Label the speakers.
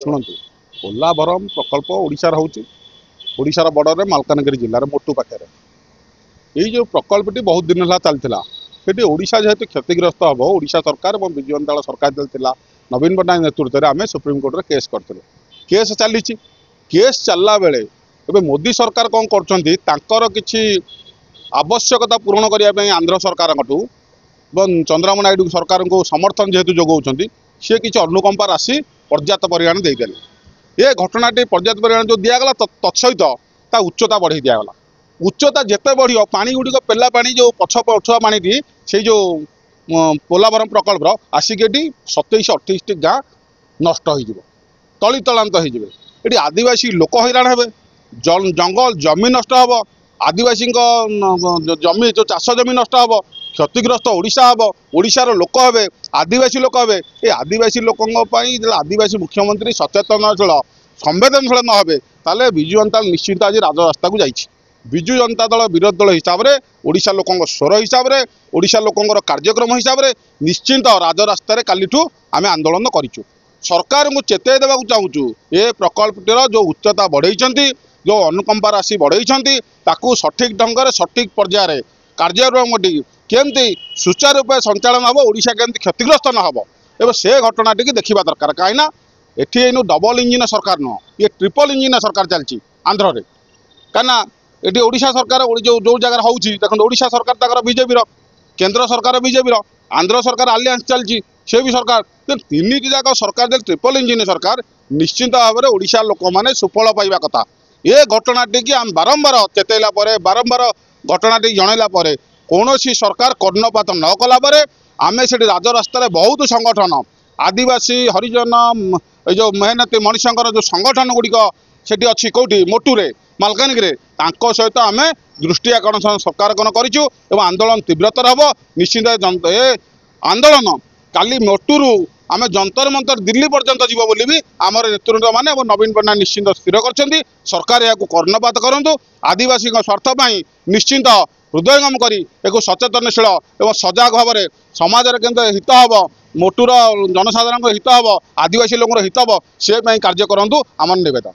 Speaker 1: शुणु पोलाभरम प्रकल्प ओडिशार होउची ओडिशार बॉर्डर मालकानगिरी जिल्लार मोटू पाखे यही जो प्रकल्पटी बहुत दिन है चलता से ओडिशा जेहेतु क्षतिग्रस्त हम ओडिशा सरकार और विजु जनता दल सरकार चलता नवीन पट्टनायक नेतृत्व में आम सुप्रीमकोर्ट में केस करते केस चली केस चलला बेले एबे मोदी सरकार कौन कर किसी आवश्यकता पूरण करने आंध्र सरकार चंद्रबाबू नायडू सरकार को समर्थन जेहेतु जोगाउछंती सी किसी अनुकंपा राशि पर्याप्त परिमाण देदेले ये घटनाटी पर्याप्त परिमाण जो दिगला तत्सहित ता उच्चता बढ़ी दिगला उच्चता जिते बढ़ पानी गुड़िक पेला पानी जो पछुआ पानी से जो पोलाभरम प्रकल्प आसिक 27-28 गाँ नष्ट हो तलीतलांत होती आदिवासी लोक हैरान हे जंगल जमी नष्ट हम आदिवासी जमी जो चाष जमी नष्ट हम क्षतिग्रस्त ओडिशा हम ओडिशार लोक हे आदिवासी लोक हे ये आदिवासी लोकों आदिवासी मुख्यमंत्री सचेतनशील संवेदनशील न हे ताले विजु जनता दल निश्चित आज राजरास्ता को जाइए विजु जनता दल विरोधी दल हिसाब से ओडिशा लोकों स्वर हिसाब से ओडिशा लोकों कार्यक्रम हिसाब से निश्चिंत राजरास्तार कालीठू आम आंदोलन करूँ सरकार को चेताई देवाक चाहूँ ये प्रकल्पटर जो उच्चता बढ़ई जो अनुकंपा राशि बढ़ई ताकू सठिक ढंग से सठिक पर्यायर कार्यक्रम केमती सुचारू रूप संचालन हम ओडिशा केमती क्षतिग्रस्त न हम एवं से घटना टी देखा दरकार कहीं एटी डबल इंजिन सरकार नुह ये ट्रिपल इंजिन सरकार चलती आंध्र में कहीं ये ओडिशा सरकार जो जो जगह हो देखो ओडिशा सरकार बीजेपी केंद्र सरकार बीजेपी आंध्र सरकार आलियांस चलती से भी सरकार तीन जाक सरकार ट्रिपल इंजिन सरकार निश्चिंत भाव में ओडिशा लोक मैंने सुफल पाइबा कथा ये घटनाटी की आम बारंबार चेतैला बारंबार घटनाटी जनइला कौन सरकार कर्णपात न कला आम से राजरास्तार बहुत संगठन आदिवासी हरिजन जो मेहनती मनीषर जो संगठन गुड़िक से अच्छी कौटी मोटूरे मालकानगिरी सहित आम दृष्टि आकर्षण सरकार करूँ आंदोलन तीव्रतर हम निश्चित ए आंदोलन काली मोटूरू आम जंतर मंतर दिल्ली पर्यंत जीव बोली भी आमर नेतृत्व मैंने नवीन पट्टनायक निश्चिंत स्थिर कर सरकार यहाँ कर्णपात करूँ आदिवासी स्वार्थपाई निश्चिंत हृदयंगम करी एक सचेतनशील और सजग भाव में समाज के हित हम मोटूर जनसाधारण हित हम आदिवासी लोक हित हम से कार्य करूँ आम नवेदन।